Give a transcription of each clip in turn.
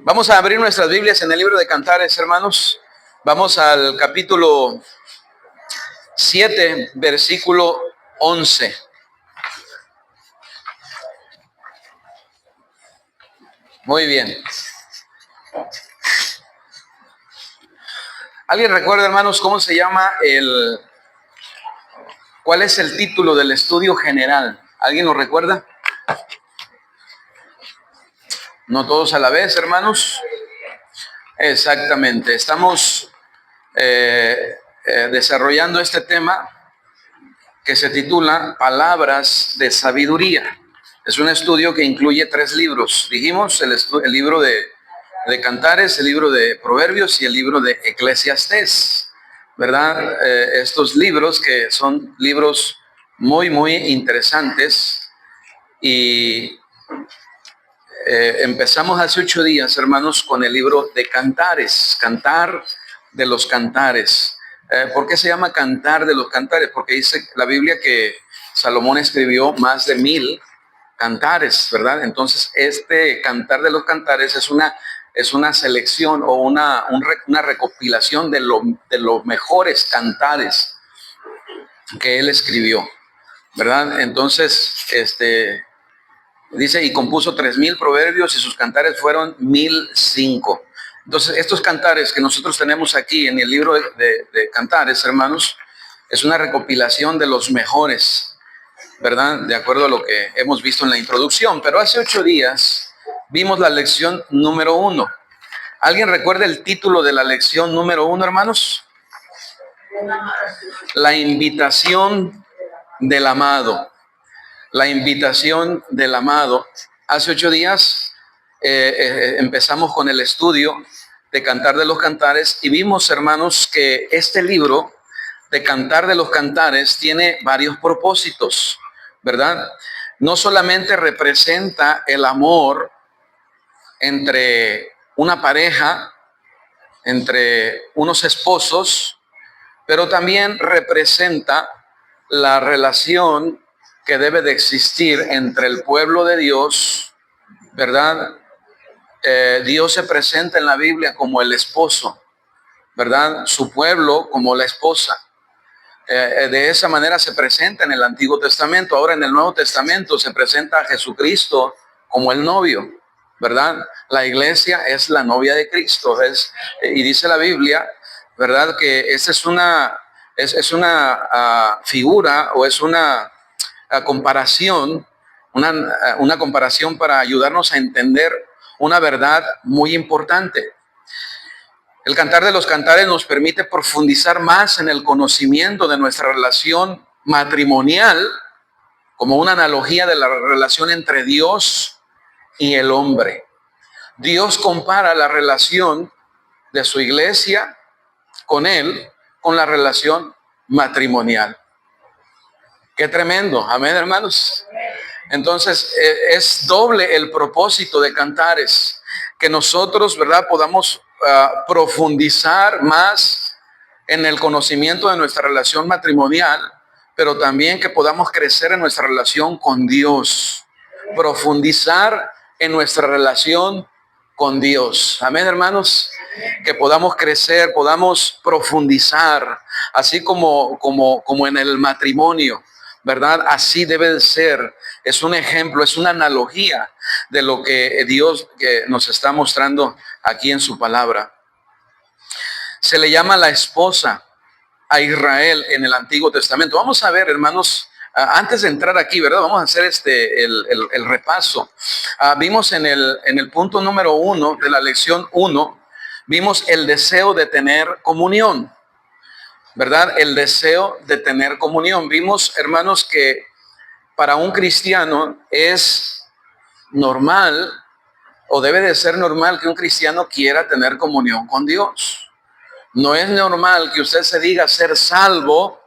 Vamos a abrir nuestras Biblias en el libro de Cantares, hermanos. Vamos al capítulo 7, versículo 11. Muy bien. ¿Alguien recuerda, hermanos, cómo se llama cuál es el título del estudio general? ¿Alguien lo recuerda? No todos a la vez, hermanos. Exactamente. Estamos desarrollando este tema que se titula Palabras de Sabiduría. Es un estudio que incluye 3 libros. Dijimos el libro de Cantares, el libro de Proverbios y el libro de Eclesiastés, ¿verdad? Estos libros que son libros muy, muy interesantes. Y empezamos hace 8 días, hermanos, con el libro de Cantares, Cantar de los Cantares. ¿Por qué se llama Cantar de los Cantares? Porque dice la Biblia que Salomón escribió más de 1000 cantares, ¿verdad? Entonces, este Cantar de los Cantares es una selección o una recopilación de los mejores cantares que él escribió, ¿verdad? Entonces, dice, y compuso 3000 proverbios y sus cantares fueron 1005. Entonces, estos cantares que nosotros tenemos aquí en el libro de Cantares, hermanos, es una recopilación de los mejores, ¿verdad? De acuerdo a lo que hemos visto en la introducción. Pero hace 8 días vimos la lección número 1. ¿Alguien recuerda el título de la lección número 1, hermanos? La invitación del amado. La invitación del amado. Hace 8 días empezamos con el estudio de Cantar de los Cantares y vimos, hermanos, que este libro de Cantar de los Cantares tiene varios propósitos, ¿verdad? No solamente representa el amor entre una pareja, entre unos esposos, pero también representa la relación que debe de existir entre el pueblo de Dios, ¿verdad? Dios se presenta en la Biblia como el esposo, ¿verdad? Su pueblo como la esposa. De esa manera se presenta en el Antiguo Testamento. Ahora en el Nuevo Testamento se presenta a Jesucristo como el novio, ¿verdad? La iglesia es la novia de Cristo. Y dice la Biblia, ¿verdad? Que esa es una figura o es una comparación, una comparación para ayudarnos a entender una verdad muy importante. El Cantar de los Cantares nos permite profundizar más en el conocimiento de nuestra relación matrimonial, como una analogía de la relación entre Dios y el hombre. Dios compara la relación de su iglesia con él, con la relación matrimonial. Qué tremendo, amén, hermanos. Entonces, es doble el propósito de Cantares, que nosotros, ¿verdad?, podamos profundizar más en el conocimiento de nuestra relación matrimonial, pero también que podamos crecer en nuestra relación con Dios, profundizar en nuestra relación con Dios. Amén, hermanos. Que podamos crecer, podamos profundizar, así como en el matrimonio, ¿verdad? Así debe de ser. Es un ejemplo, es una analogía de lo que Dios nos está mostrando aquí en su palabra. Se le llama la esposa a Israel en el Antiguo Testamento. Vamos a ver, hermanos, antes de entrar aquí, ¿verdad? Vamos a hacer el repaso. Vimos en el punto número 1 de la lección 1, vimos el deseo de tener comunión, ¿verdad? El deseo de tener comunión. Vimos, hermanos, que para un cristiano es normal o debe de ser normal que un cristiano quiera tener comunión con Dios. No es normal que usted se diga ser salvo,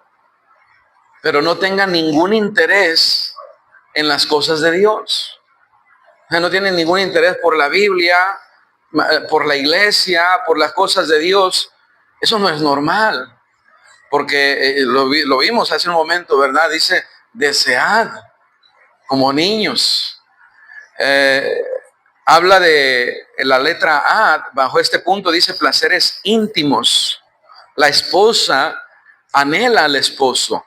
pero no tenga ningún interés en las cosas de Dios. O sea, no tiene ningún interés por la Biblia, por la iglesia, por las cosas de Dios. Eso no es normal, porque lo vimos hace un momento, ¿verdad? Dice, desead como niños. habla de la letra A, bajo este punto dice placeres íntimos. La esposa anhela al esposo.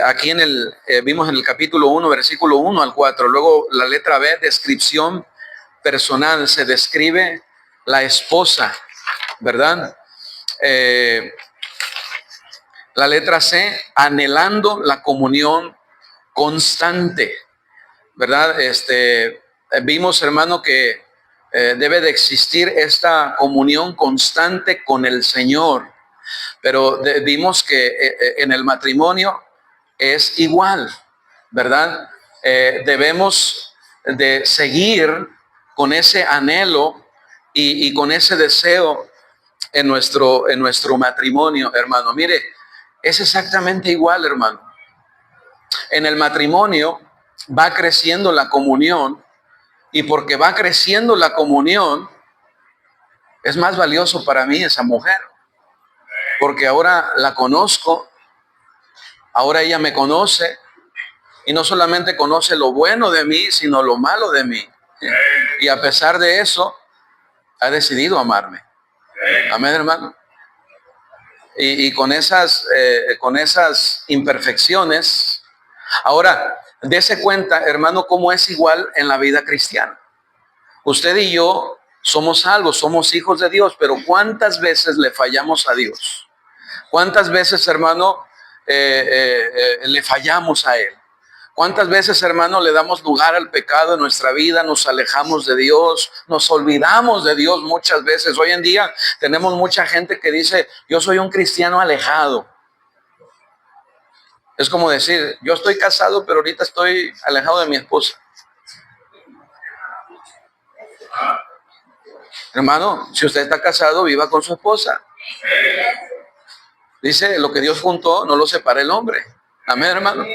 Aquí vimos en el capítulo 1, versículo 1 al 4. Luego la letra B, descripción personal, se describe la esposa, ¿verdad? La letra C, anhelando la comunión constante, ¿verdad? Vimos, hermano, que debe de existir esta comunión constante con el Señor, pero vimos que en el matrimonio es igual, ¿verdad? Debemos de seguir con ese anhelo y con ese deseo en nuestro matrimonio, hermano. Mire, es exactamente igual, hermano. En el matrimonio va creciendo la comunión, y porque va creciendo la comunión, es más valioso para mí esa mujer, porque ahora la conozco, ahora ella me conoce, y no solamente conoce lo bueno de mí, sino lo malo de mí. Y a pesar de eso, ha decidido amarme. Amén, hermano. Y con esas imperfecciones, ahora, dése cuenta, hermano, cómo es igual en la vida cristiana. Usted y yo somos salvos, somos hijos de Dios, pero ¿cuántas veces le fallamos a Dios? ¿Cuántas veces, hermano, le fallamos a Él? ¿Cuántas veces, hermano, le damos lugar al pecado en nuestra vida? Nos alejamos de Dios, nos olvidamos de Dios muchas veces. Hoy en día tenemos mucha gente que dice, yo soy un cristiano alejado. Es como decir, yo estoy casado, pero ahorita estoy alejado de mi esposa. Hermano, si usted está casado, viva con su esposa. Dice, lo que Dios juntó, no lo separa el hombre. Amén, hermano.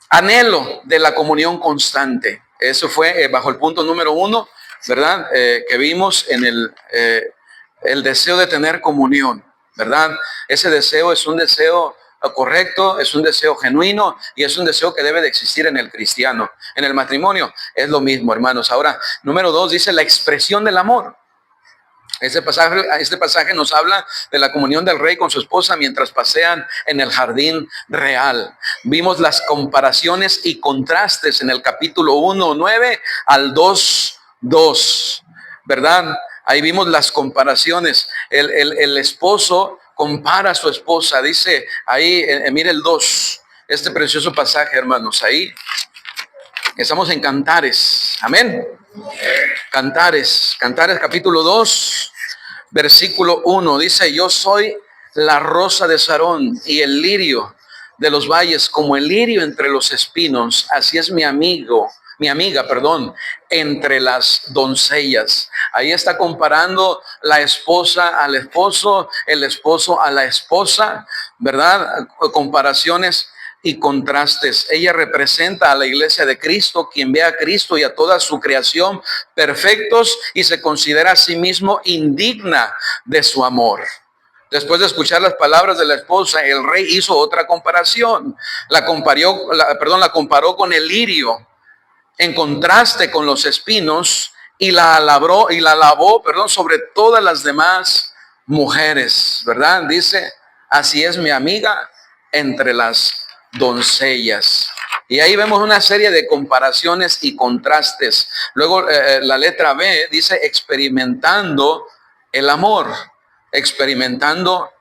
Anhelo de la comunión constante. Eso fue bajo el punto número 1, ¿verdad? Que vimos en el deseo de tener comunión, ¿verdad? Ese deseo es un deseo correcto, es un deseo genuino y es un deseo que debe de existir en el cristiano. En el matrimonio es lo mismo, hermanos. Ahora, número 2 dice la expresión del amor. Este pasaje nos habla de la comunión del rey con su esposa mientras pasean en el jardín real. Vimos las comparaciones y contrastes en el capítulo 1:9 al 2:2, ¿verdad? Ahí vimos las comparaciones. El esposo compara a su esposa, dice ahí, mire el 2, este precioso pasaje, hermanos, ahí. Estamos en Cantares, amén. Cantares capítulo 2, versículo 1, dice, yo soy la rosa de Sarón y el lirio de los valles, como el lirio entre los espinos, así es mi amiga, entre las doncellas. Ahí está comparando la esposa al esposo, el esposo a la esposa, ¿verdad? Comparaciones y contrastes. Ella representa a la iglesia de Cristo, quien ve a Cristo y a toda su creación perfectos y se considera a sí mismo indigna de su amor. Después de escuchar las palabras de la esposa, el rey hizo otra comparación. La comparó con el lirio en contraste con los espinos y la alabó, sobre todas las demás mujeres, ¿verdad? Dice, así es mi amiga entre las doncellas. Y ahí vemos una serie de comparaciones y contrastes. Luego la letra B dice experimentando el amor. Experimentando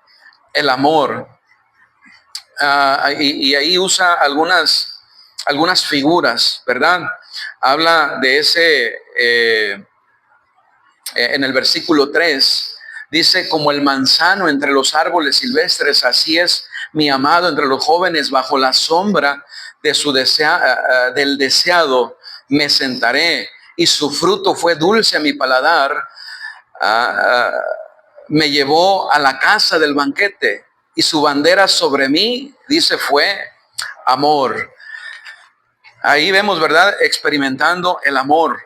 el amor. Y ahí usa algunas figuras, ¿verdad? Habla de ese, en el versículo 3, dice, como el manzano entre los árboles silvestres, así es mi amado entre los jóvenes, bajo la sombra de del deseado me sentaré, y su fruto fue dulce a mi paladar, me llevó a la casa del banquete, y su bandera sobre mí, dice, fue amor. Ahí vemos, ¿verdad? Experimentando el amor.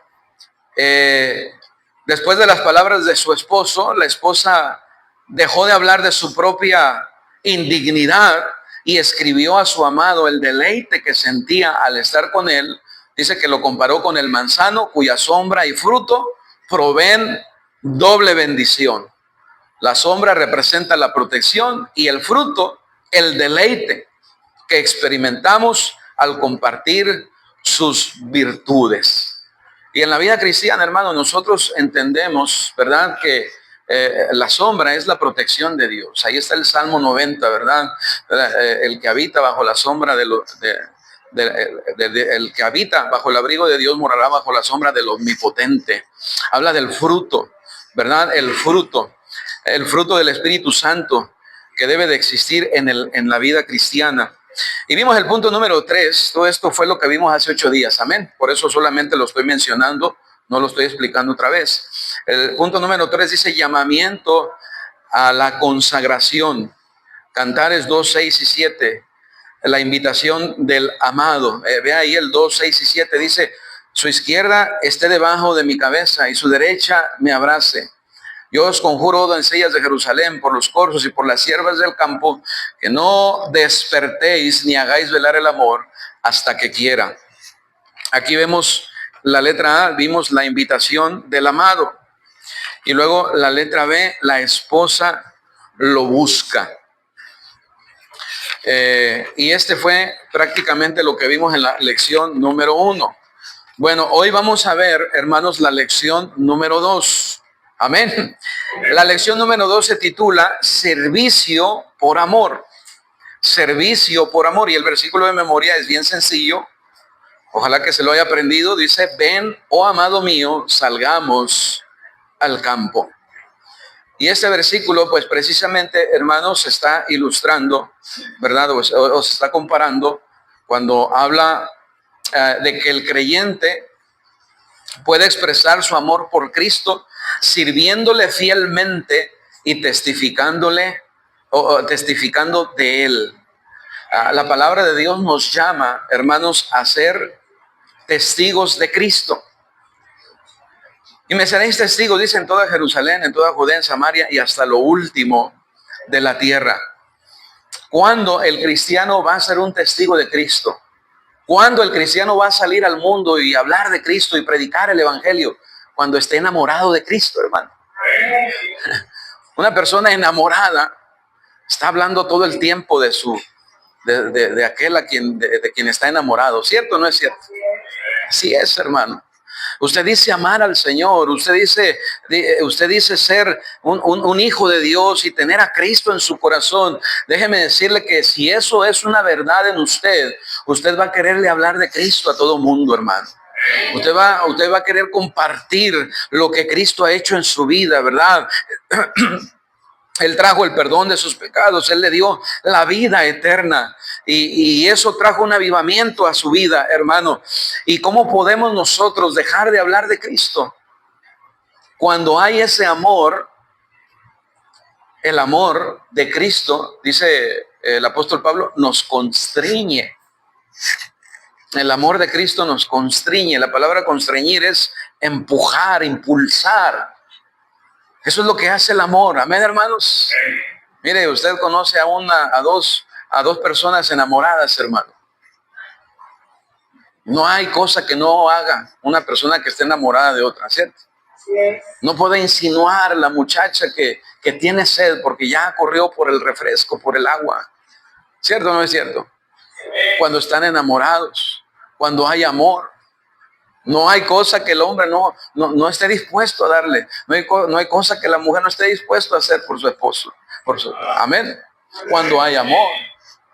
Después de las palabras de su esposo, la esposa dejó de hablar de su propia indignidad y escribió a su amado el deleite que sentía al estar con él, Dice que lo comparó con el manzano, cuya sombra y fruto proveen doble bendición. La sombra representa la protección y el fruto, el deleite que experimentamos al compartir sus virtudes. Y en la vida cristiana, hermano, nosotros entendemos, ¿verdad?, que la sombra es la protección de Dios. Ahí está el Salmo 90, ¿verdad? El que habita bajo la sombra el que habita bajo el abrigo de Dios morará bajo la sombra del Omnipotente. Habla del fruto, ¿verdad? El fruto del Espíritu Santo que debe de existir en la vida cristiana. Y vimos el punto número 3. Todo esto fue lo que vimos hace 8 días. Amén. Por eso solamente lo estoy mencionando, no lo estoy explicando otra vez. El punto número 3 dice llamamiento a la consagración. Cantares 2, 6 y 7. La invitación del amado. Ve ahí el 2, 6 y 7. Dice, su izquierda esté debajo de mi cabeza y su derecha me abrace. Yo os conjuro, doncellas de Jerusalén, por los corzos y por las siervas del campo, que no despertéis ni hagáis velar el amor hasta que quiera. Aquí vemos la letra A, vimos la invitación del amado. Y luego la letra B, la esposa lo busca. Y este fue prácticamente lo que vimos en la lección número 1. Bueno, hoy vamos a ver, hermanos, la lección número 2. Amén. La lección número 2 se titula Servicio por amor. Servicio por amor. Y el versículo de memoria es bien sencillo. Ojalá que se lo haya aprendido. Dice, ven, oh amado mío, salgamos al campo. Y este versículo, pues precisamente, hermanos, se está ilustrando, ¿verdad? O se está comparando cuando habla de que el creyente puede expresar su amor por Cristo sirviéndole fielmente y testificando de Él. La palabra de Dios nos llama, hermanos, a ser testigos de Cristo. Y me seréis testigos, dice, en toda Jerusalén, en toda Judea, en Samaria y hasta lo último de la tierra. ¿Cuándo el cristiano va a ser un testigo de Cristo? ¿Cuándo el cristiano va a salir al mundo y hablar de Cristo y predicar el evangelio? Cuando esté enamorado de Cristo, hermano. Una persona enamorada está hablando todo el tiempo de aquel de quien está enamorado. ¿Cierto o no es cierto? Así es, hermano. Usted dice amar al Señor, usted dice ser un hijo de Dios y tener a Cristo en su corazón. Déjeme decirle que si eso es una verdad en usted, usted va a quererle hablar de Cristo a todo mundo, hermano. Usted va a querer compartir lo que Cristo ha hecho en su vida, ¿verdad? Él trajo el perdón de sus pecados, Él le dio la vida eterna y eso trajo un avivamiento a su vida, hermano. ¿Y cómo podemos nosotros dejar de hablar de Cristo? Cuando hay ese amor, el amor de Cristo, dice el apóstol Pablo, nos constriñe. El amor de Cristo nos constriñe. La palabra constreñir es empujar, impulsar. Eso es lo que hace el amor. Amén, hermanos. Mire, usted conoce a dos personas enamoradas, hermano. No hay cosa que no haga una persona que esté enamorada de otra, ¿cierto? No puede insinuar la muchacha que tiene sed porque ya corrió por el refresco, por el agua. ¿Cierto o no es cierto? Cuando están enamorados, cuando hay amor. No hay cosa que el hombre no esté dispuesto a darle. No hay cosa que la mujer no esté dispuesta a hacer por su esposo. Amén. Cuando hay amor,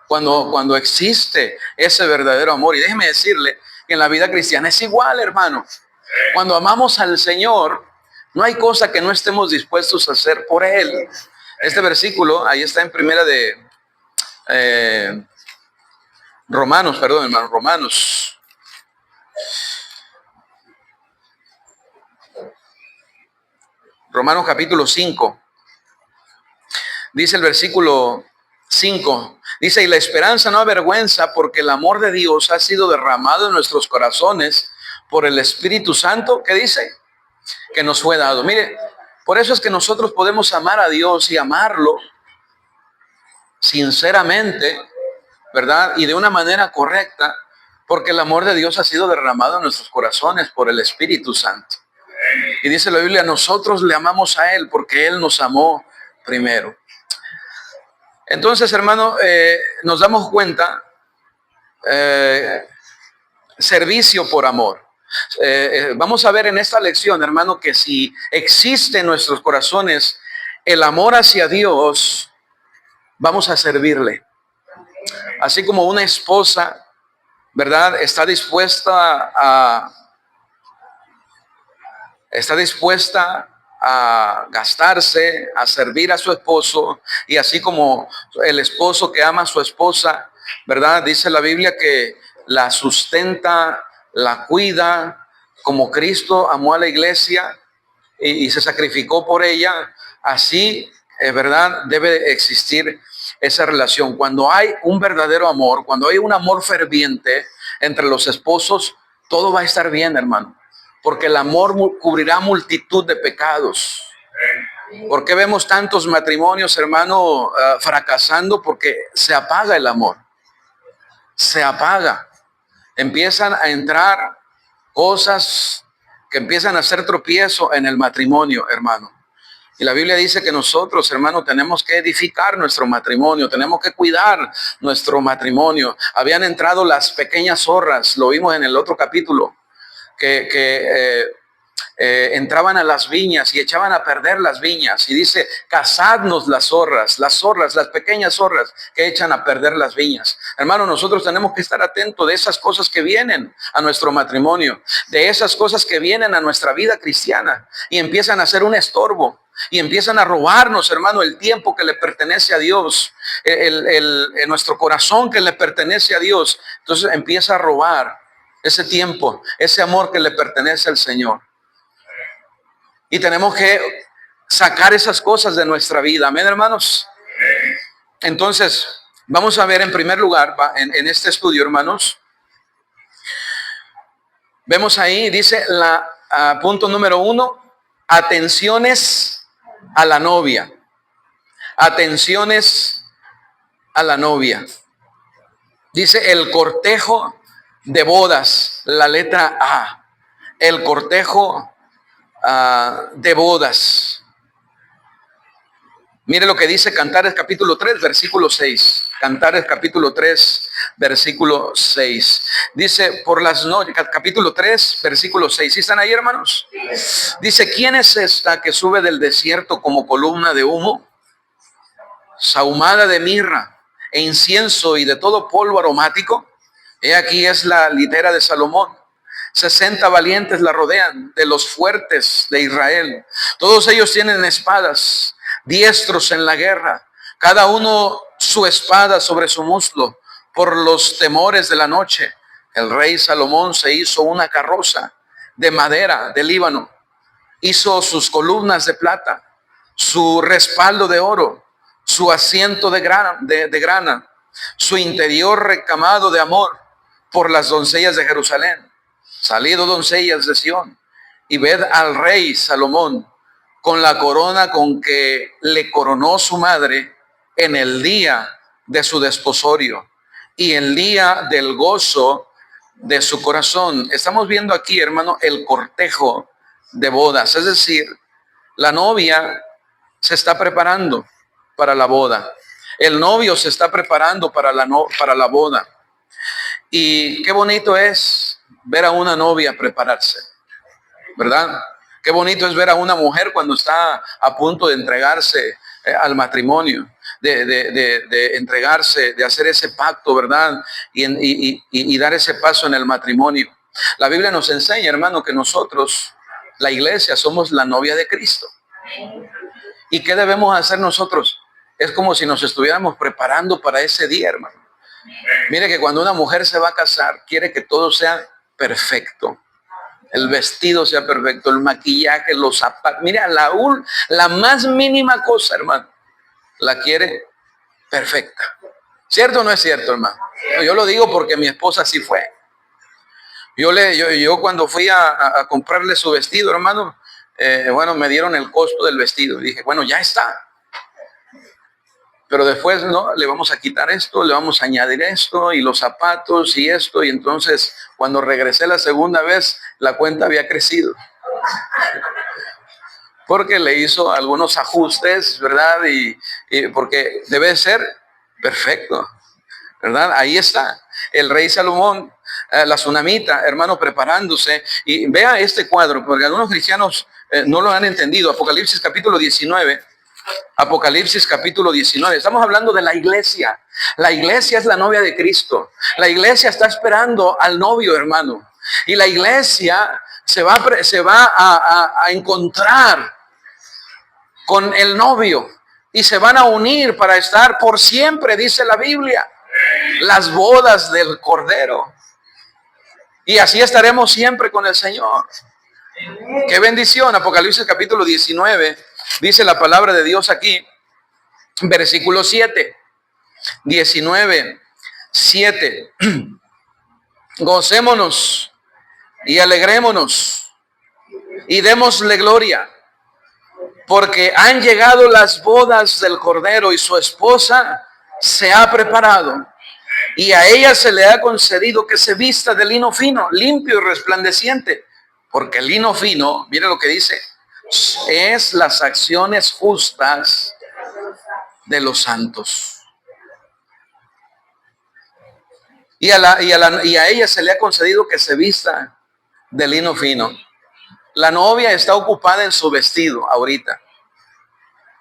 cuando existe ese verdadero amor. Y déjeme decirle que en la vida cristiana es igual, hermano. Cuando amamos al Señor, no hay cosa que no estemos dispuestos a hacer por Él. Este versículo, ahí está en primera de Romanos, perdón, hermano, Romanos. Romanos capítulo 5, dice el versículo 5, dice, y la esperanza no avergüenza porque el amor de Dios ha sido derramado en nuestros corazones por el Espíritu Santo, ¿qué dice? Que nos fue dado. Mire, por eso es que nosotros podemos amar a Dios y amarlo sinceramente, ¿verdad? Y de una manera correcta, Porque el amor de Dios ha sido derramado en nuestros corazones por el Espíritu Santo. Y dice la Biblia, nosotros le amamos a Él porque Él nos amó primero. Entonces, hermano, nos damos cuenta, servicio por amor. Vamos a ver en esta lección, hermano, que si existe en nuestros corazones el amor hacia Dios, vamos a servirle. Así como una esposa, ¿verdad? Está dispuesta a gastarse, a servir a su esposo, y así como el esposo que ama a su esposa, ¿verdad? Dice la Biblia que la sustenta, la cuida, como Cristo amó a la iglesia y se sacrificó por ella, así, ¿verdad? Debe existir esa relación. Cuando hay un verdadero amor, cuando hay un amor ferviente entre los esposos, todo va a estar bien, hermano. Porque el amor cubrirá multitud de pecados. ¿Por qué vemos tantos matrimonios, hermano, fracasando? Porque se apaga el amor. Se apaga. Empiezan a entrar cosas que empiezan a hacer tropiezo en el matrimonio, hermano. Y la Biblia dice que nosotros, hermano, tenemos que edificar nuestro matrimonio, tenemos que cuidar nuestro matrimonio. Habían entrado las pequeñas zorras, lo vimos en el otro capítulo, que entraban a las viñas y echaban a perder las viñas. Y dice, cazadnos las zorras, las pequeñas zorras que echan a perder las viñas. Hermano, nosotros tenemos que estar atentos de esas cosas que vienen a nuestro matrimonio, de esas cosas que vienen a nuestra vida cristiana y empiezan a ser un estorbo. Y empiezan a robarnos, hermano, el tiempo que le pertenece a Dios, nuestro corazón que le pertenece a Dios. Entonces empieza a robar ese tiempo, ese amor que le pertenece al Señor. Y tenemos que sacar esas cosas de nuestra vida. Amén, hermanos. Entonces, vamos a ver en primer lugar, en este estudio, hermanos. Vemos ahí, dice punto número 1, atenciones a la novia. Atenciones a la novia. Dice el cortejo de bodas, la letra A. El cortejo de bodas. Mire lo que dice Cantares capítulo 3, versículo 6. Cantares capítulo 3, versículo 6. Dice, por las noches, capítulo 3, versículo 6. ¿Sí están ahí, hermanos? Dice, ¿quién es esta que sube del desierto como columna de humo? Sahumada de mirra e incienso y de todo polvo aromático. He aquí es la litera de Salomón. 60 valientes la rodean, de los fuertes de Israel. Todos ellos tienen espadas, diestros en la guerra, cada uno su espada sobre su muslo, por los temores de la noche. El rey Salomón se hizo una carroza de madera de Líbano, hizo sus columnas de plata, su respaldo de oro, su asiento de grana, su interior recamado de amor por las doncellas de Jerusalén. Salido, doncellas de Sión, y ved al rey Salomón con la corona con que le coronó su madre en el día de su desposorio y el día del gozo de su corazón. Estamos viendo aquí, hermano, el cortejo de bodas, es decir, la novia se está preparando para la boda. El novio se está preparando para la boda. Y qué bonito es ver a una novia prepararse, ¿verdad? Qué bonito es ver a una mujer cuando está a punto de entregarse al matrimonio, de entregarse, de hacer ese pacto, ¿verdad? Y dar ese paso en el matrimonio. La Biblia nos enseña, hermano, que nosotros, la iglesia, somos la novia de Cristo. ¿Y qué debemos hacer nosotros? Es como si nos estuviéramos preparando para ese día, hermano. Mire que cuando una mujer se va a casar, quiere que todo sea perfecto. El vestido sea perfecto, el maquillaje, los zapatos. Mira, la más mínima cosa, hermano, la quiere perfecta. ¿Cierto o no es cierto, hermano? Yo lo digo porque mi esposa sí fue. Yo cuando fui a comprarle su vestido, hermano, bueno, me dieron el costo del vestido. Y dije, bueno, ya está. pero después no, le vamos a quitar esto, le vamos a añadir esto y los zapatos y esto, y entonces cuando regresé la segunda vez, la cuenta había crecido. Porque le hizo algunos ajustes, ¿verdad? Y porque debe ser perfecto, ¿verdad? Ahí está el rey Salomón, la tsunamita, hermano, preparándose. Y vea este cuadro, porque algunos cristianos no lo han entendido. Apocalipsis capítulo 19. Apocalipsis capítulo 19. Estamos hablando de la iglesia. La iglesia es la novia de Cristo. La iglesia está esperando al novio, hermano. Y la iglesia se va a encontrar con el novio y se van a unir para estar por siempre, dice la Biblia. Las bodas del Cordero. Y así estaremos siempre con el Señor. Qué bendición. Apocalipsis capítulo 19. Dice la palabra de Dios aquí, versículo 7. 19, 7. Gocémonos y alegrémonos y démosle gloria, porque han llegado las bodas del Cordero y su esposa se ha preparado. Y a ella se le ha concedido que se vista de lino fino, limpio y resplandeciente. Porque el lino fino, mire lo que dice, es las acciones justas de los santos. Y a ella se le ha concedido que se vista de lino fino. La novia está ocupada en su vestido ahorita.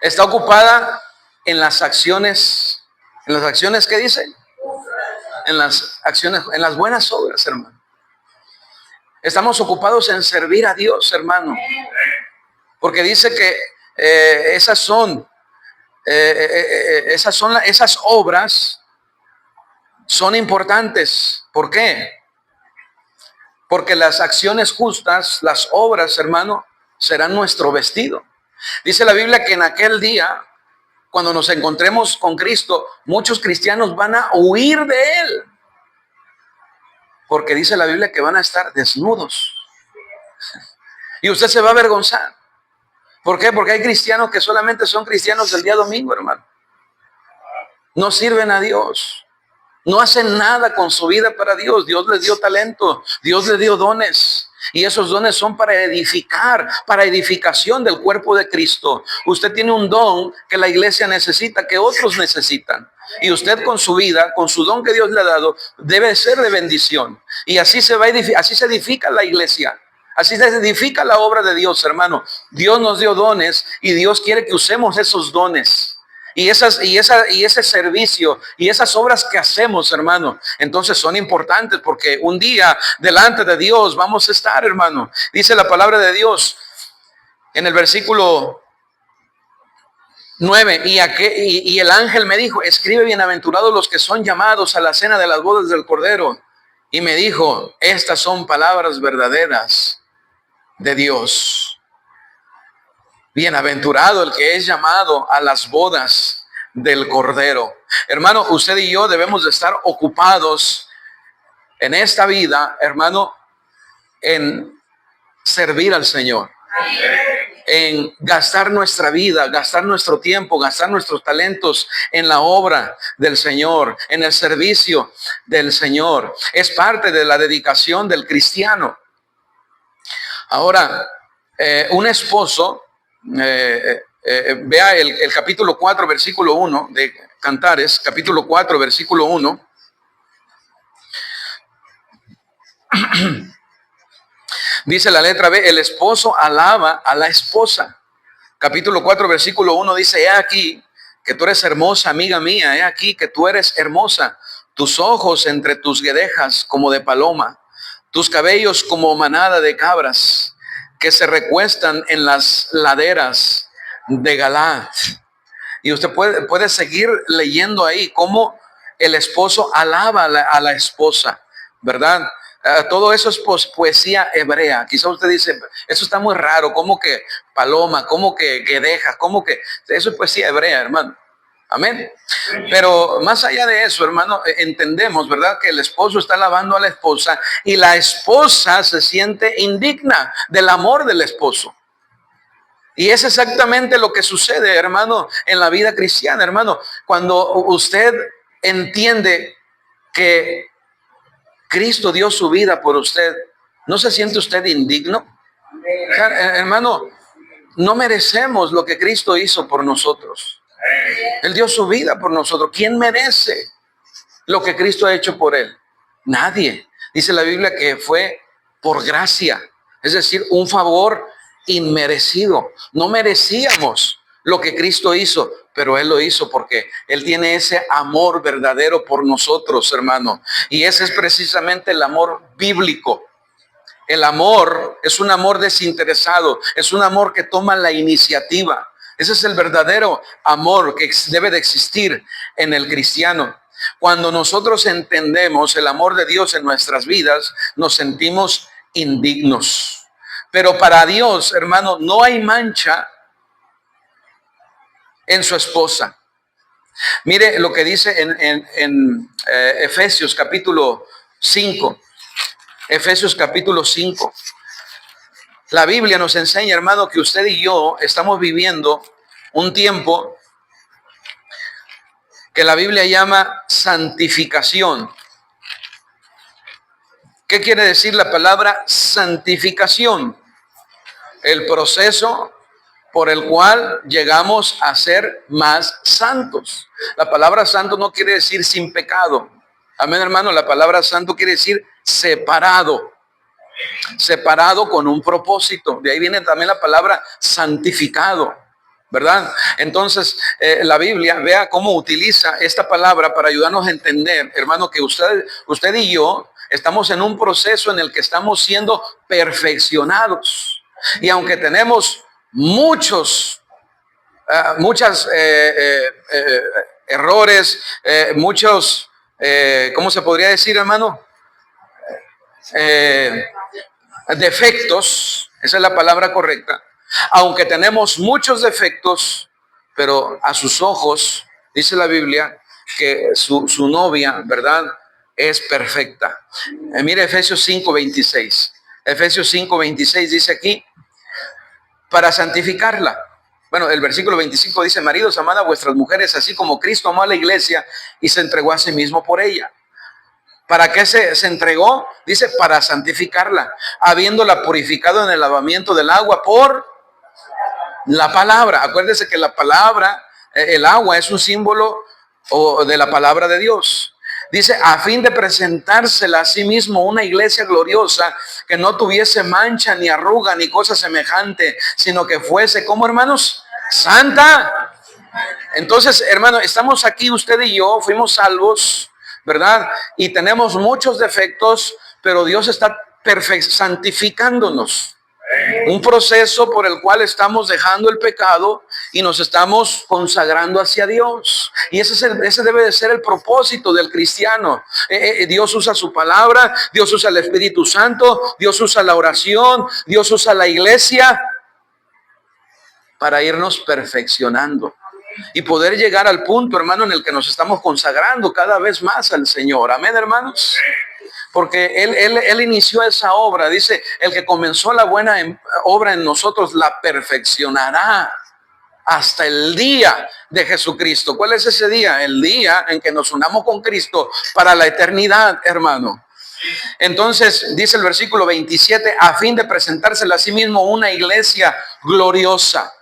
Está ocupada en las acciones. ¿En las acciones qué dice? En las acciones, en las buenas obras, hermano. Estamos ocupados en servir a Dios, hermano. Porque dice que esas obras son importantes. ¿Por qué? Porque las acciones justas, las obras, hermano, serán nuestro vestido. Dice la Biblia que en aquel día, cuando nos encontremos con Cristo, muchos cristianos van a huir de Él. Porque dice la Biblia que van a estar desnudos. Y usted se va a avergonzar. ¿Por qué? Porque hay cristianos que solamente son cristianos del día domingo, hermano. No sirven a Dios. No hacen nada con su vida para Dios. Dios les dio talento. Dios les dio dones. Y esos dones son para edificar, para edificación del cuerpo de Cristo. Usted tiene un don que la iglesia necesita, que otros necesitan. Y usted con su vida, con su don que Dios le ha dado, debe ser de bendición. Y así se edifica la iglesia. Así se edifica la obra de Dios, hermano. Dios nos dio dones y Dios quiere que usemos esos dones. Y ese servicio y esas obras que hacemos, hermano, entonces son importantes porque un día delante de Dios vamos a estar, hermano. Dice la palabra de Dios en el versículo 9, y el ángel me dijo, escribe, bienaventurados los que son llamados a la cena de las bodas del Cordero. Y me dijo, estas son palabras verdaderas de Dios. Bienaventurado el que es llamado a las bodas del Cordero. Hermano, usted y yo debemos de estar ocupados en esta vida, hermano, en servir al Señor. En gastar nuestra vida, gastar nuestro tiempo, gastar nuestros talentos en la obra del Señor, en el servicio del Señor. Es parte de la dedicación del cristiano. Ahora, un esposo, vea el capítulo 4, versículo 1 de Cantares, capítulo 4, versículo 1. Dice la letra B, el esposo alaba a la esposa. Capítulo 4, versículo 1 dice, he aquí que tú eres hermosa, amiga mía, he aquí que tú eres hermosa, tus ojos entre tus guedejas como de paloma, tus cabellos como manada de cabras que se recuestan en las laderas de Galaad. Y usted puede seguir leyendo ahí cómo el esposo alaba a la esposa, ¿verdad? Todo eso es poesía hebrea. Quizá usted dice, eso está muy raro, ¿cómo que paloma? ¿Cómo que deja? ¿Cómo que? Eso es poesía hebrea, hermano. Amén. Pero más allá de eso, hermano, entendemos, ¿verdad? Que el esposo está alabando a la esposa y la esposa se siente indigna del amor del esposo. Y es exactamente lo que sucede, hermano, en la vida cristiana, hermano. Cuando usted entiende que Cristo dio su vida por usted, ¿no se siente usted indigno? O sea, hermano, no merecemos lo que Cristo hizo por nosotros. Él dio su vida por nosotros. ¿Quién merece lo que Cristo ha hecho por él? Nadie. Dice la Biblia que fue por gracia, es decir, un favor inmerecido. No merecíamos lo que Cristo hizo, pero Él lo hizo porque Él tiene ese amor verdadero por nosotros, hermano. Y ese es precisamente el amor bíblico. El amor es un amor desinteresado, es un amor que toma la iniciativa. Ese es el verdadero amor que debe de existir en el cristiano. Cuando nosotros entendemos el amor de Dios en nuestras vidas, nos sentimos indignos. Pero para Dios, hermano, no hay mancha en su esposa. Mire lo que dice en Efesios capítulo 5. Efesios capítulo 5. La Biblia nos enseña, hermano, que usted y yo estamos viviendo un tiempo que la Biblia llama santificación. ¿Qué quiere decir la palabra santificación? El proceso por el cual llegamos a ser más santos. La palabra santo no quiere decir sin pecado. Amén, hermano. La palabra santo quiere decir separado. Separado con un propósito. De ahí viene también la palabra santificado, ¿verdad? Entonces, la Biblia, vea cómo utiliza esta palabra para ayudarnos a entender, hermano, que usted y yo estamos en un proceso en el que estamos siendo perfeccionados. Y aunque tenemos muchos errores, muchos, ¿cómo se podría decir, hermano? Defectos, esa es la palabra correcta. Aunque tenemos muchos defectos, pero a sus ojos, dice la Biblia, que su novia, ¿verdad?, es perfecta. Mire Efesios 5:26. Efesios 5:26 dice aquí, para santificarla. Bueno, el versículo 25 dice, maridos, amad a vuestras mujeres, así como Cristo amó a la iglesia y se entregó a sí mismo por ella. ¿Para qué se entregó? Dice, para santificarla, habiéndola purificado en el lavamiento del agua por la palabra. Acuérdese que la palabra, el agua es un símbolo de la palabra de Dios. Dice, a fin de presentársela a sí mismo una iglesia gloriosa, que no tuviese mancha, ni arruga, ni cosa semejante, sino que fuese, ¿cómo, hermanos? Santa. Entonces, hermano, estamos aquí, usted y yo, fuimos salvos, ¿verdad? Y tenemos muchos defectos, pero Dios está santificándonos. Un proceso por el cual estamos dejando el pecado y nos estamos consagrando hacia Dios. Y ese debe de ser el propósito del cristiano. Dios usa su palabra, Dios usa el Espíritu Santo, Dios usa la oración, Dios usa la iglesia para irnos perfeccionando y poder llegar al punto, hermano, en el que nos estamos consagrando cada vez más al Señor. Amén, hermanos. Porque él inició esa obra. Dice, el que comenzó la buena obra en nosotros la perfeccionará hasta el día de Jesucristo. ¿Cuál es ese día? El día en que nos unamos con Cristo para la eternidad, hermano. Entonces dice el versículo 27, a fin de presentársela a sí mismo una iglesia gloriosa.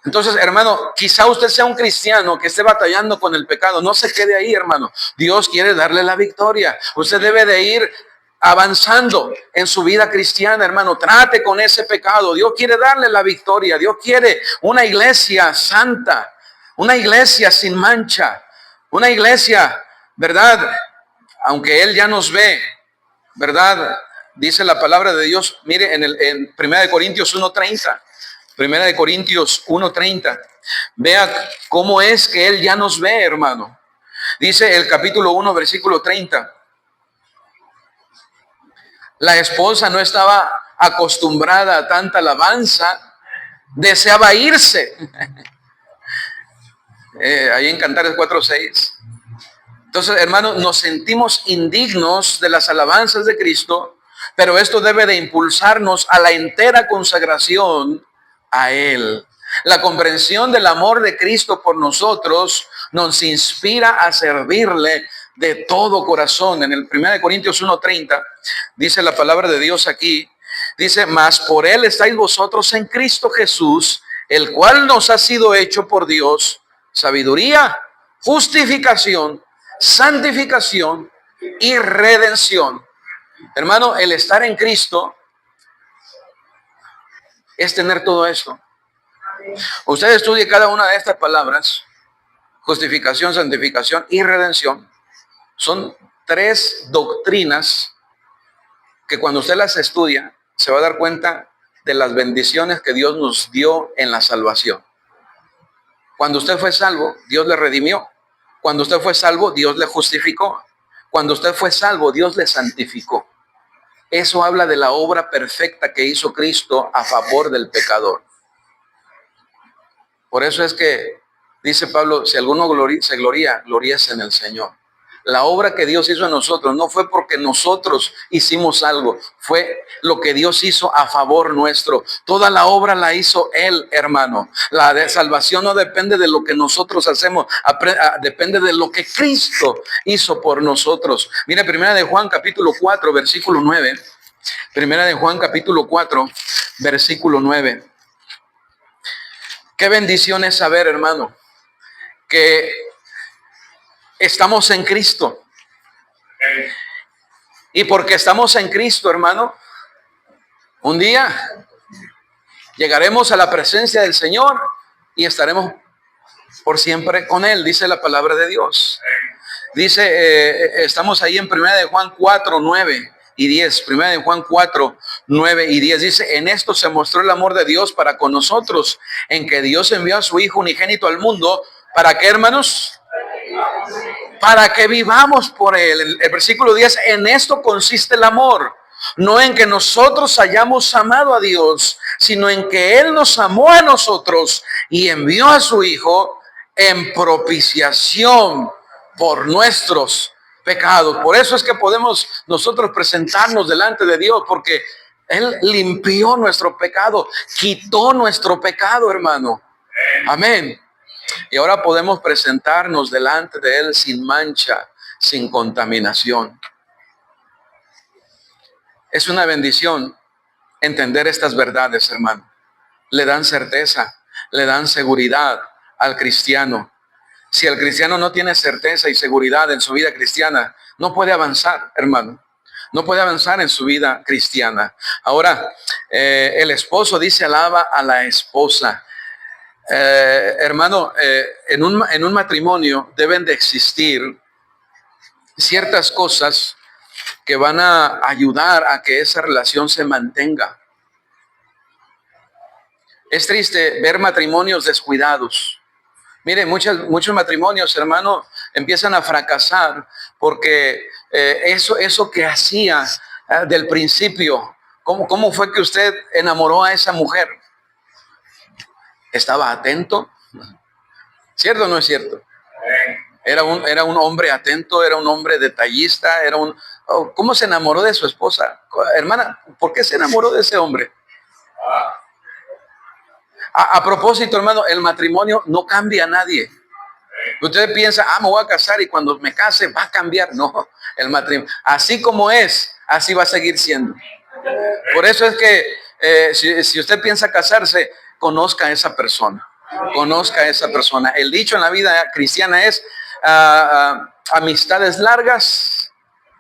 Entonces, hermano, quizá usted sea un cristiano que esté batallando con el pecado. No se quede ahí, hermano. Dios quiere darle la victoria. Usted debe de ir avanzando en su vida cristiana, hermano. Trate con ese pecado. Dios quiere darle la victoria. Dios quiere una iglesia santa, una iglesia sin mancha, una iglesia, ¿verdad? Aunque Él ya nos ve, ¿verdad? Dice la palabra de Dios. Mire en 1 Corintios 1:30. Primera de Corintios 1:30. Vea cómo es que Él ya nos ve, hermano. Dice el capítulo 1, versículo 30. La esposa no estaba acostumbrada a tanta alabanza, deseaba irse. Ahí en Cantares 4:6. Entonces, hermano, nos sentimos indignos de las alabanzas de Cristo, pero esto debe de impulsarnos a la entera consagración a Él. La comprensión del amor de Cristo por nosotros nos inspira a servirle de todo corazón. En el 1 Corintios 1:30 dice la palabra de Dios aquí, dice, mas por Él estáis vosotros en Cristo Jesús, el cual nos ha sido hecho por Dios sabiduría, justificación, santificación y redención. Hermano, el estar en Cristo es tener todo esto. Usted estudie cada una de estas palabras, justificación, santificación y redención. Son tres doctrinas que cuando usted las estudia, se va a dar cuenta de las bendiciones que Dios nos dio en la salvación. Cuando usted fue salvo, Dios le redimió. Cuando usted fue salvo, Dios le justificó. Cuando usted fue salvo, Dios le santificó. Eso habla de la obra perfecta que hizo Cristo a favor del pecador. Por eso es que dice Pablo, si alguno se gloría, gloríese en el Señor. La obra que Dios hizo en nosotros no fue porque nosotros hicimos algo, fue lo que Dios hizo a favor nuestro. Toda la obra la hizo Él, hermano. La de salvación no depende de lo que nosotros hacemos, depende de lo que Cristo hizo por nosotros. Mire, 1 de Juan capítulo 4, versículo 9. 1 de Juan capítulo 4, versículo 9. Qué bendición es saber, hermano, que estamos en Cristo. Y porque estamos en Cristo, hermano, un día llegaremos a la presencia del Señor y estaremos por siempre con Él, dice la palabra de Dios. Dice, estamos ahí en 1 de Juan 4, 9 y 10. 1 de Juan 4, 9 y 10 dice, en esto se mostró el amor de Dios para con nosotros, en que Dios envió a su Hijo unigénito al mundo. ¿Para qué, hermanos? Para que vivamos por Él. El versículo 10, en esto consiste el amor, no en que nosotros hayamos amado a Dios, sino en que Él nos amó a nosotros y envió a su Hijo en propiciación por nuestros pecados. Por eso es que podemos nosotros presentarnos delante de Dios, porque Él limpió nuestro pecado, quitó nuestro pecado, hermano. Amén. Y ahora podemos presentarnos delante de Él sin mancha, sin contaminación. Es una bendición entender estas verdades, hermano. Le dan certeza, le dan seguridad al cristiano. Si el cristiano no tiene certeza y seguridad en su vida cristiana, no puede avanzar, hermano. No puede avanzar en su vida cristiana. Ahora, el esposo dice alaba a la esposa. Hermano, en un matrimonio deben de existir ciertas cosas que van a ayudar a que esa relación se mantenga. Es triste ver matrimonios descuidados. Mire, muchos matrimonios, hermano, empiezan a fracasar porque eso que hacía del principio, ¿cómo fue que usted enamoró a esa mujer? ¿Estaba atento? ¿Cierto o no es cierto? Era un hombre atento, era un hombre detallista, ¿cómo se enamoró de su esposa? Hermana, ¿por qué se enamoró de ese hombre? A propósito, hermano, el matrimonio no cambia a nadie. Usted piensa, me voy a casar y cuando me case va a cambiar. No, el matrimonio, así como es, así va a seguir siendo. Por eso es que si usted piensa casarse, conozca a esa persona. Conozca a esa persona. El dicho en la vida cristiana es amistades largas,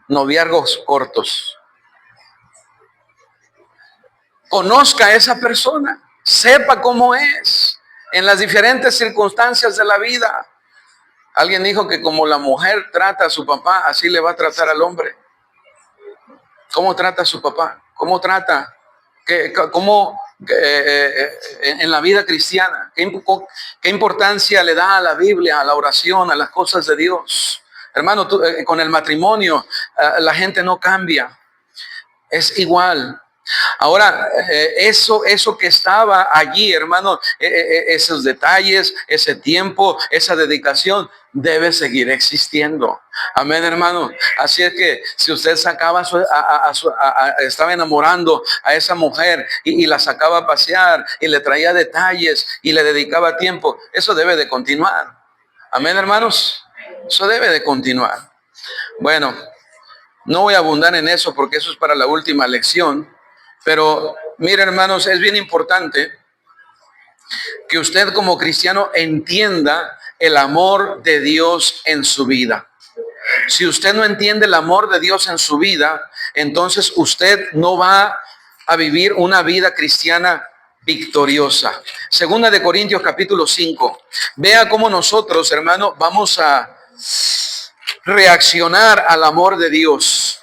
noviazgos cortos. Conozca a esa persona. Sepa cómo es en las diferentes circunstancias de la vida. Alguien dijo que como la mujer trata a su papá, así le va a tratar al hombre. ¿Cómo trata a su papá? ¿Cómo trata? En la vida cristiana? ¿Qué importancia le da a la Biblia, a la oración, a las cosas de Dios? Hermano, con el matrimonio la gente no cambia. Es igual. Ahora, eso que estaba allí, hermano, esos detalles, ese tiempo, esa dedicación, debe seguir existiendo. Amén, hermano. Así es que si usted sacaba estaba enamorando a esa mujer y la sacaba a pasear y le traía detalles y le dedicaba tiempo, eso debe de continuar. Amén, hermanos. Eso debe de continuar. Bueno, no voy a abundar en eso porque eso es para la última lección. Pero mire, hermanos, es bien importante que usted como cristiano entienda el amor de Dios en su vida. Si usted no entiende el amor de Dios en su vida, entonces usted no va a vivir una vida cristiana victoriosa. Segunda de Corintios capítulo 5. Vea cómo nosotros, hermano, vamos a reaccionar al amor de Dios.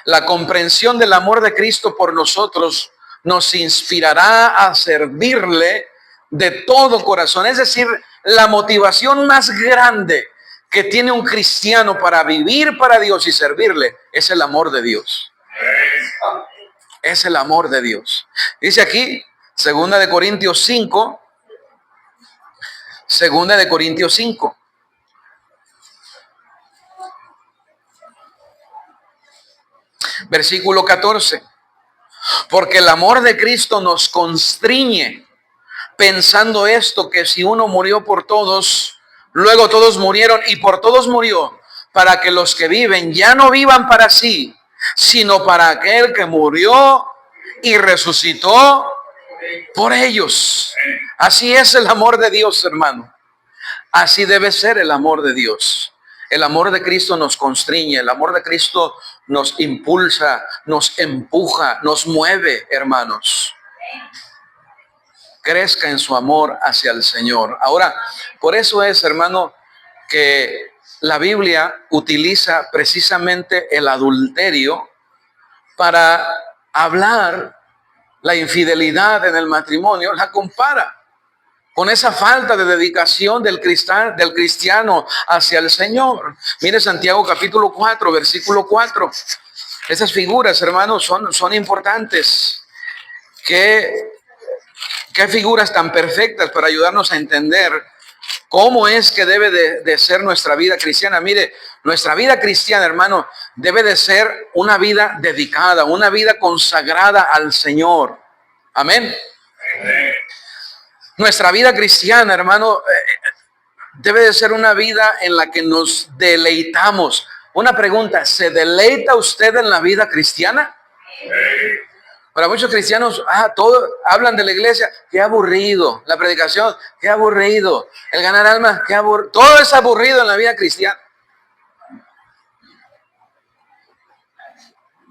La comprensión del amor de Cristo por nosotros nos inspirará a servirle de todo corazón. Es decir, la motivación más grande que tiene un cristiano para vivir para Dios y servirle es el amor de Dios. Es el amor de Dios. Dice aquí, segunda de Corintios 5, segunda de Corintios 5. Versículo 14. Porque el amor de Cristo nos constriñe, pensando esto, que si uno murió por todos, luego todos murieron y por todos murió, para que los que viven ya no vivan para sí, sino para aquel que murió y resucitó por ellos. Así es el amor de Dios, hermano. Así debe ser el amor de Dios. El amor de Cristo nos constriñe, el amor de Cristo nos impulsa, nos empuja, nos mueve, hermanos. Crezca en su amor hacia el Señor. Ahora, por eso es, hermano, que la Biblia utiliza precisamente el adulterio para hablar la infidelidad en el matrimonio, la compara con esa falta de dedicación del cristiano hacia el Señor. Mire Santiago capítulo 4, versículo 4. Esas figuras, hermanos, son importantes. Qué figuras tan perfectas para ayudarnos a entender cómo es que debe de ser nuestra vida cristiana. Mire, nuestra vida cristiana, hermano, debe de ser una vida dedicada, una vida consagrada al Señor. Amén. Nuestra vida cristiana, hermano, debe de ser una vida en la que nos deleitamos. Una pregunta, ¿se deleita usted en la vida cristiana? Para muchos cristianos, todos hablan de la iglesia, qué aburrido. La predicación, qué aburrido. El ganar almas, qué aburrido. Todo es aburrido en la vida cristiana.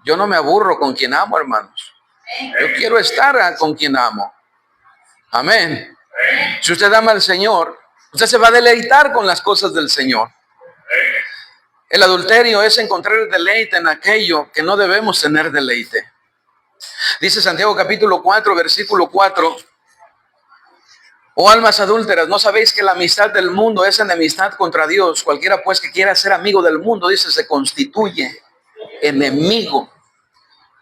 Yo no me aburro con quien amo, hermanos. Yo quiero estar con quien amo. Amén. Si usted ama al Señor, usted se va a deleitar con las cosas del Señor. El adulterio es encontrar el deleite en aquello que no debemos tener deleite. Dice Santiago capítulo 4, versículo 4. Oh almas adúlteras, ¿no sabéis que la amistad del mundo es enemistad contra Dios? Cualquiera pues que quiera ser amigo del mundo, dice, se constituye enemigo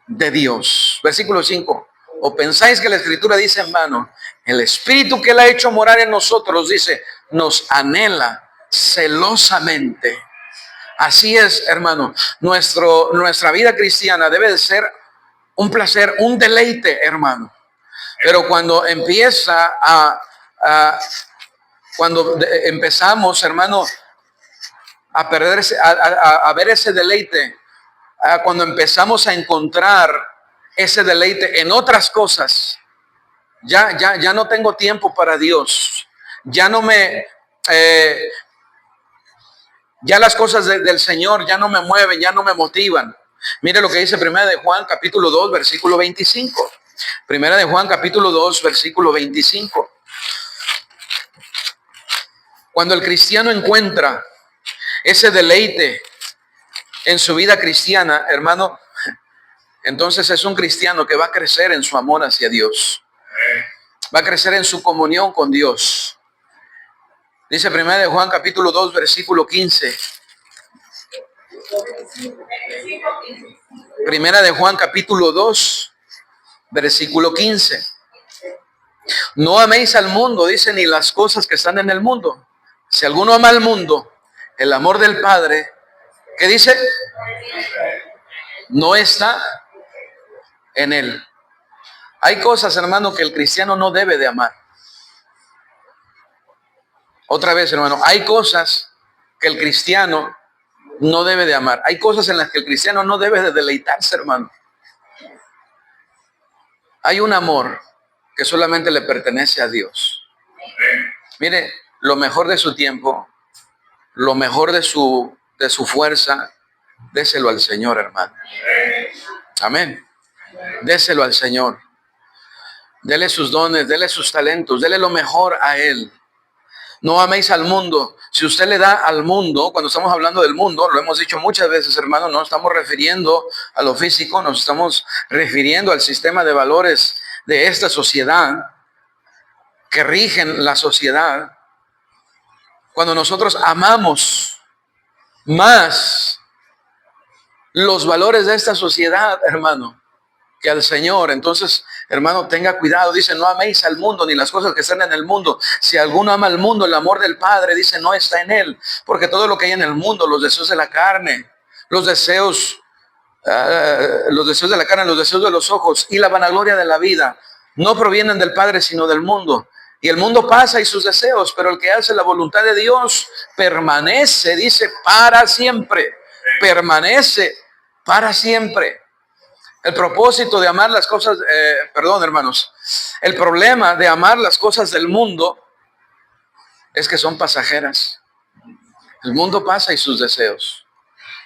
de Dios. Versículo 5. ¿O pensáis que la Escritura dice en vano? El Espíritu que Él ha hecho morar en nosotros, dice, nos anhela celosamente. Así es, hermano. Nuestra vida cristiana debe de ser un placer, un deleite, hermano. Pero cuando empezamos, hermano, a perderse, a ver ese deleite, cuando empezamos a encontrar ese deleite en otras cosas, ya no tengo tiempo para Dios. Ya las cosas del Señor ya no me mueven, ya no me motivan. Mire lo que dice Primera de Juan capítulo 2, versículo 25. Primera de Juan capítulo 2, versículo 25. Cuando el cristiano encuentra ese deleite en su vida cristiana, hermano, entonces es un cristiano que va a crecer en su amor hacia Dios. Va a crecer en su comunión con Dios. Dice Primera de Juan capítulo 2, versículo 15. Primera de Juan capítulo 2, Versículo 15. No améis al mundo, dice, ni las cosas que están en el mundo. Si alguno ama al mundo, el amor del Padre, ¿qué dice? No está en él. Hay cosas, hermano, que el cristiano no debe de amar. Otra vez, hermano, hay cosas que el cristiano no debe de amar. Hay cosas en las que el cristiano no debe de deleitarse, hermano. Hay un amor que solamente le pertenece a Dios. Mire, lo mejor de su tiempo, lo mejor de su fuerza, déselo al Señor, hermano. Amén. Déselo al Señor. Dele sus dones, dele sus talentos, dele lo mejor a Él. No améis al mundo. Si usted le da al mundo, cuando estamos hablando del mundo, lo hemos dicho muchas veces, hermano, no estamos refiriendo a lo físico, nos estamos refiriendo al sistema de valores de esta sociedad que rigen la sociedad. Cuando nosotros amamos más los valores de esta sociedad, hermano, que al Señor, entonces, hermano, tenga cuidado. Dice, no améis al mundo ni las cosas que están en el mundo. Si alguno ama al mundo, el amor del Padre, dice, no está en él. Porque todo lo que hay en el mundo, los deseos de la carne, los deseos de la carne, los deseos de los ojos y la vanagloria de la vida, no provienen del Padre, sino del mundo. Y el mundo pasa y sus deseos, pero el que hace la voluntad de Dios permanece, dice, para siempre. Permanece para siempre. El propósito de amar las cosas, hermanos, el problema de amar las cosas del mundo es que son pasajeras. El mundo pasa y sus deseos,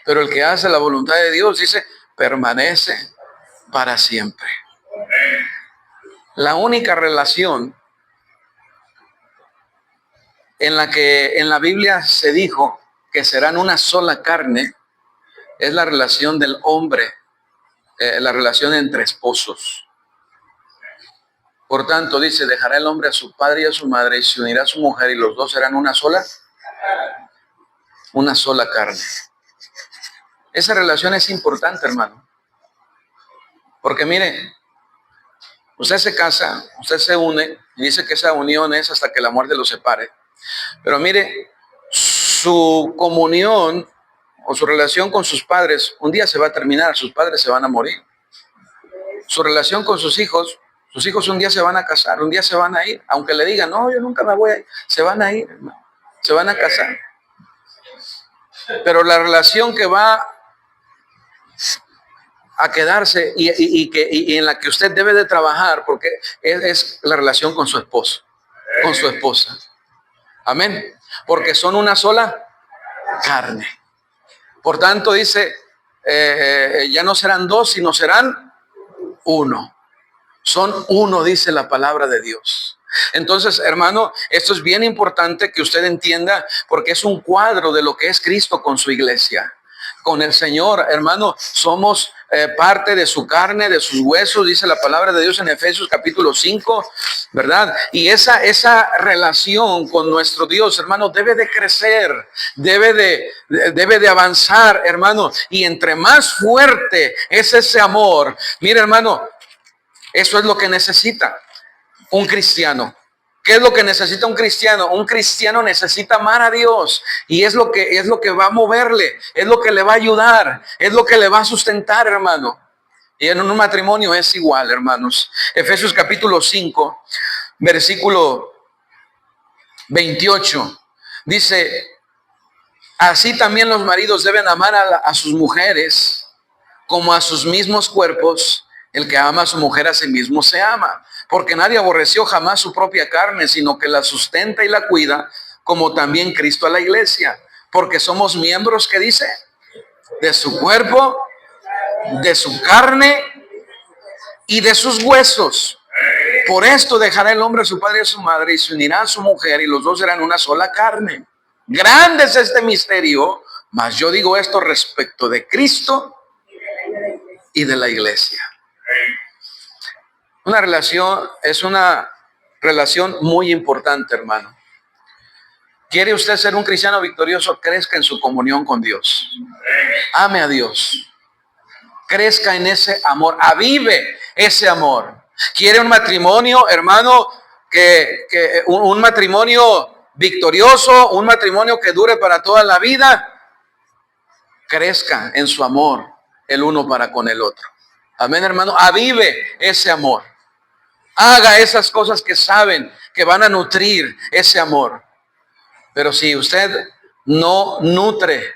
pero el que hace la voluntad de Dios, dice, permanece para siempre. La única relación en la que en la Biblia se dijo que serán una sola carne es la relación del hombre, la relación entre esposos. Por tanto, dice, dejará el hombre a su padre y a su madre y se unirá a su mujer y los dos serán una sola carne. Esa relación es importante, hermano. Porque mire, usted se casa, usted se une y dice que esa unión es hasta que la muerte los separe. Pero mire, su comunión o su relación con sus padres un día se va a terminar, sus padres se van a morir. Su relación con sus hijos un día se van a casar, un día se van a ir, aunque le digan, no, yo nunca me voy a ir, se van a ir, hermano, se van a casar. Pero la relación que va a quedarse y en la que usted debe de trabajar, porque es la relación con su esposo, con su esposa. Amén. Porque son una sola carne. Por tanto, dice, ya no serán dos, sino serán uno. Son uno, dice la palabra de Dios. Entonces, hermano, esto es bien importante que usted entienda, porque es un cuadro de lo que es Cristo con su iglesia. Con el Señor, hermano, somos parte de su carne, de sus huesos, dice la palabra de Dios en Efesios capítulo 5, ¿verdad? Y esa relación con nuestro Dios, hermano, debe de crecer, debe de avanzar, hermano. Y entre más fuerte es ese amor, mire, hermano, eso es lo que necesita un cristiano. ¿Qué es lo que necesita un cristiano? Un cristiano necesita amar a Dios y es lo que va a moverle, es lo que le va a ayudar, es lo que le va a sustentar, hermano. Y en un matrimonio es igual, hermanos. Efesios capítulo 5, versículo 28, dice, así también los maridos deben amar a sus mujeres como a sus mismos cuerpos. El que ama a su mujer a sí mismo se ama, porque nadie aborreció jamás su propia carne, sino que la sustenta y la cuida, como también Cristo a la iglesia, porque somos miembros, ¿qué dice? De su cuerpo, de su carne y de sus huesos. Por esto dejará el hombre a su padre y a su madre y se unirá a su mujer y los dos serán una sola carne. Grande es este misterio, mas yo digo esto respecto de Cristo y de la iglesia. Una relación es una relación muy importante, hermano. ¿Quiere usted ser un cristiano victorioso? Crezca en su comunión con Dios. Ame a Dios. Crezca en ese amor. Avive ese amor. Quiere un matrimonio, hermano, que un matrimonio victorioso, un matrimonio que dure para toda la vida. Crezca en su amor el uno para con el otro. Amén, hermano. Avive ese amor. Haga esas cosas que saben que van a nutrir ese amor. Pero si usted no nutre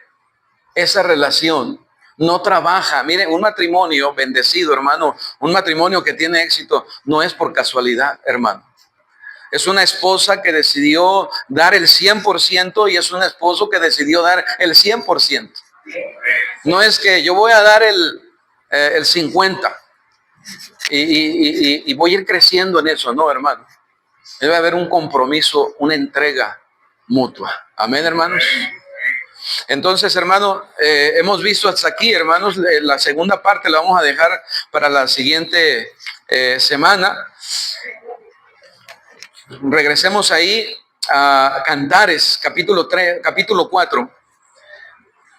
esa relación, no trabaja. Mire, un matrimonio bendecido, hermano, un matrimonio que tiene éxito, no es por casualidad, hermano. Es una esposa que decidió dar el 100% y es un esposo que decidió dar el 100%. No es que yo voy a dar el 50% y voy a ir creciendo en eso, no, hermano. Debe haber un compromiso, una entrega mutua. Amén, hermanos. Entonces, hermano, hemos visto hasta aquí, hermanos. La segunda parte la vamos a dejar para la siguiente semana. Regresemos ahí a Cantares, capítulo 4.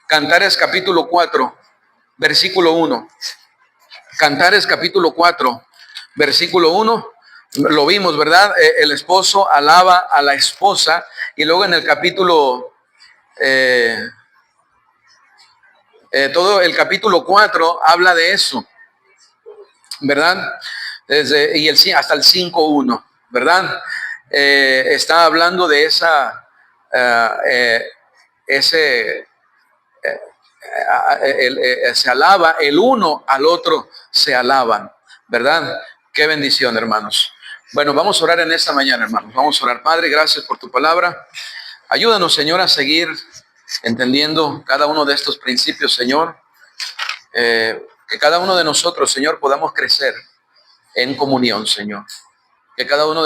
Cantares, capítulo 4, versículo 1. Cantares, capítulo 4, versículo 1. Lo vimos, ¿verdad? El esposo alaba a la esposa. Y luego en el capítulo... todo el capítulo 4 habla de eso, ¿verdad? Hasta el 5:1, ¿verdad? Está hablando de se alaba, el uno al otro se alaban, ¿verdad? Qué bendición, hermanos. Bueno, vamos a orar en esta mañana, hermanos. Vamos a orar. Padre, gracias por tu palabra. Ayúdanos, Señor, a seguir entendiendo cada uno de estos principios, Señor. Que cada uno de nosotros, Señor, podamos crecer en comunión, Señor. Que cada uno de